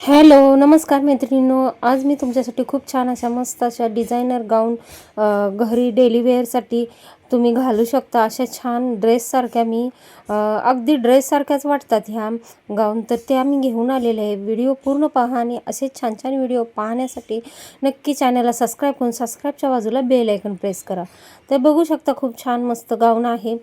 Hello, नमस्कार मैत्रिणींनो. आज मी तुमच्यासाठी खूप छान अशा मस्त अशा डिझायनर गाऊन घरी डेली वेअरसाठी तुम्ही घालू शकता अशा छान ड्रेससारख्या मी अगदी ड्रेससारख्याच वाटतात ह्या गाऊन. तर त्या मी घेऊन आलेले आहे. व्हिडिओ पूर्ण पहा आणि असे छान छान व्हिडिओ पाहण्यासाठी नक्की चॅनलला सबस्क्राईब करून सबस्क्राईबच्या बाजूला बेल आयकन प्रेस करा. तर बघू शकता खूप छान मस्त गाऊन आहे.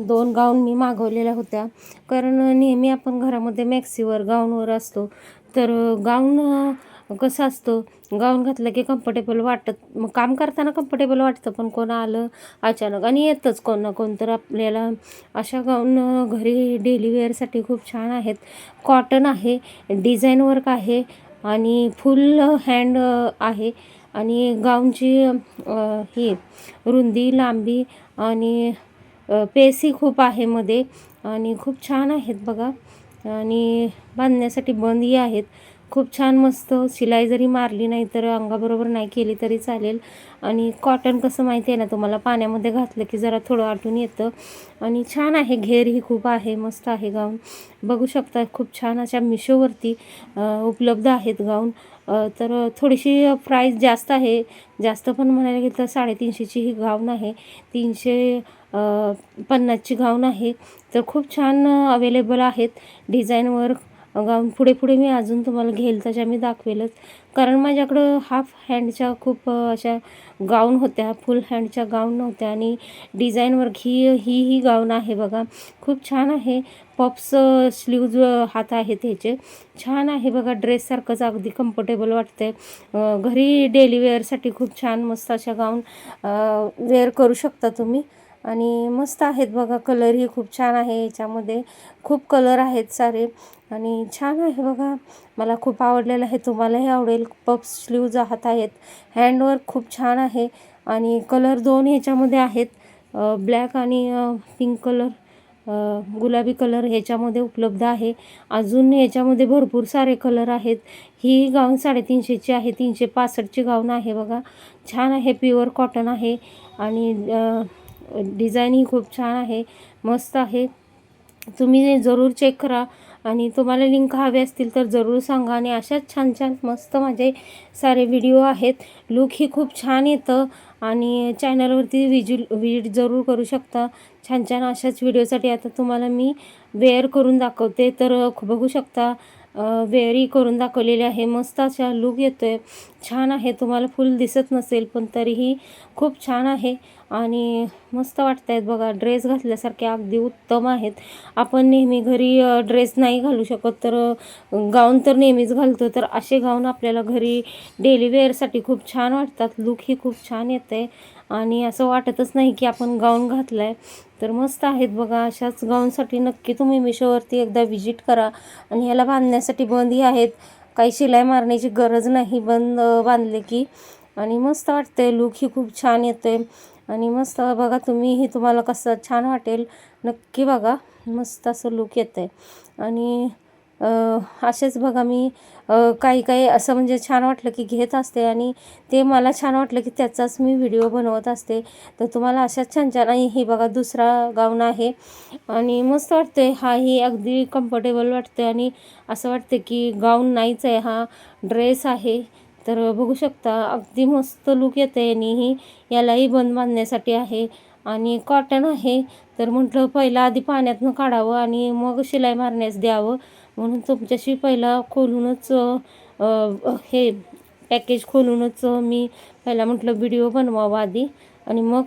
2 गाऊन मी मागवलेल्या होत्या, कारण नेहमी आपण घरामध्ये मॅक्सीवर गाऊनवर असतो. तर गाऊन कसं असतं, गाऊन घातलं की कम्फर्टेबल वाटत, मग काम करताना कम्फर्टेबल वाटतं, पण कोण आलं अचानक आणि येतच कोण ना कोण, तर आपल्याला अशा गाऊन घरी डेली वेअरसाठी खूप छान आहेत. कॉटन आहे, डिझाईन वर्क आहे आणि फुल हँड आहे आणि गाऊनची ही रुंदी लांबी आणि पेसही खूप आहे मध्ये आणि खूप छान आहेत बघा. आणि बांधण्यासाठी बंदही आहेत. खूप छान मस्त शिलाई जरी मारली नाही तर अंगाबरोबर नाही केली तरी चालेल. आणि कॉटन कसं माहिती आहे ना तुम्हाला, पाण्यामध्ये घातलं की जरा थोडं आटून येतं आणि छान आहे. घेरही खूप आहे, मस्त आहे गाऊन. बघू शकता खूप छान अशा मिशोवरती उपलब्ध आहेत गाऊन. तर थोडीशी प्राईस जास्त आहे, जास्त पण म्हणायला गेलं तर 350ची ही गाऊन आहे. 350ची गाऊन आहे. तर खूप छान अवेलेबल आहेत डिझाईन वर्क गाऊन. पुढे पुढे मी अजून तुम्हाला घेईल तशा मी दाखवेलच, कारण माझ्याकडं हाफ हँडच्या खूप अशा गाऊन होत्या, फुल हँडच्या गाऊन नव्हत्या. आणि डिझाईन वर्क ही गाऊन आहे बघा, खूप छान आहे. पॉप्स स्लीव्ज हात आहेत ह्याचे, छान आहे बघा. ड्रेससारखंच अगदी कम्फर्टेबल वाटतंय. घरी डेली वेअरसाठी खूप छान मस्त अशा गाऊन वेअर करू शकता तुम्ही. आणि मस्त आहेत बघा. कलरही खूप छान आहे, याच्यामध्ये खूप कलर आहेत सारे आणि छान आहे बघा. मला खूप आवडलेलं आहे, तुम्हालाही आवडेल. पफ स्लीव्ज हात आहेत, हँडवर्क खूप छान आहे आणि कलर 2 ह्याच्यामध्ये आहेत, ब्लॅक आणि पिंक कलर, गुलाबी कलर ह्याच्यामध्ये उपलब्ध आहे. अजून ह्याच्यामध्ये भरपूर सारे कलर आहेत. ही गाऊन 350ची आहे, 365ची गाऊन आहे बघा. छान आहे, प्युअर कॉटन आहे आणि डिझाईनही खूप छान आहे, मस्त आहे. तुम्ही जरूर चेक करा आणि तुम्हाला लिंक हवे असतील तर जरूर सांगा. आणि अशाच छान छान मस्त माझे सारे व्हिडिओ आहेत. लुक ही खूप छान येतं आणि चॅनलवरती विजिट जरूर करू शकता. छान छान अशाच व्हिडिओसाठी आता तुम्हाला मी वेअर करून दाखवते. तर बघू शकता वेअरही करून दाखवलेले आहे. मस्त अशा लुक येतोय, छान आहे. तुम्हाला फुल दिसत नसेल पण तरीही खूप छान आहे आणि मस्त वाटत आहेत बघा. ड्रेस घातल्यासारखे अगदी उत्तम आहेत. आपण नेहमी घरी ड्रेस नाही घालू शकत, तर गाऊन तर नेहमीच घालतो, तर असे गाऊन आपल्याला घरी डेली वेअरसाठी खूप छान वाटतात. लुक ही खूप छान येते आणि असं वाटतच नाही की आपण गाऊन घातला आहे. तर मस्त आहेत बघा. अशाच गाऊनसाठी नक्की तुम्ही मिशोवरती एकदा विजिट करा. आणि ह्याला बांधण्यासाठी बंदी आहेत, काही शिलाई मारण्याची गरज नाही बांधले की. आणि मस्त वाटते, लुक ही खूप छान येते आणि मस्त बघा. तुम्हीही, तुम्हाला कसं छान वाटेल नक्की बघा. मस्त असं लुक येतं आणि असेच बघा मी काही काही असं म्हणजे छान वाटलं की घेत असते आणि ते मला छान वाटलं की त्याचाच मी व्हिडिओ बनवत असते. तर तुम्हाला अशाच छान छान. आणि ही बघा दुसरा गाऊन आहे आणि मस्त वाटते. हाही अगदी कम्फर्टेबल वाटते आणि असं वाटते की गाऊन नाहीच आहे, हा ड्रेस आहे. तर बघू शकता अगदी मस्त लुक येते. आणि यालाही बंद बांधण्यासाठी आहे आणि कॉटन आहे. तर म्हटलं पहिला आधी पाण्यातनं काढावं आणि मग शिलाई मारण्यास द्यावं, म्हणून तुमच्याशी पहिला खोलूनच हे पॅकेज खोलूनच मी पहिला म्हटलं व्हिडिओ बनवावा आधी आणि मग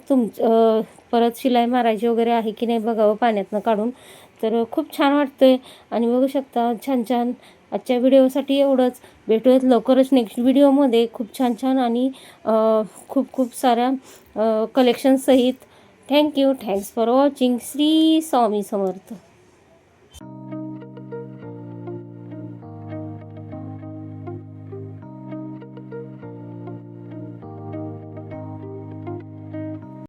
परत शिलाई मारायची वगैरे आहे की नाही बघावं पाण्यातनं काढून. तर खूप छान वाटतंय आणि बघू शकता छान छान. आजच्या व्हिडिओसाठी एवढंच. भेटूयात लवकरच नेक्स्ट व्हिडिओमध्ये खूप छान छान आणि खूप खूप साऱ्या कलेक्शनसहित. Thank you, thanks for watching. Shri Swami Samarth.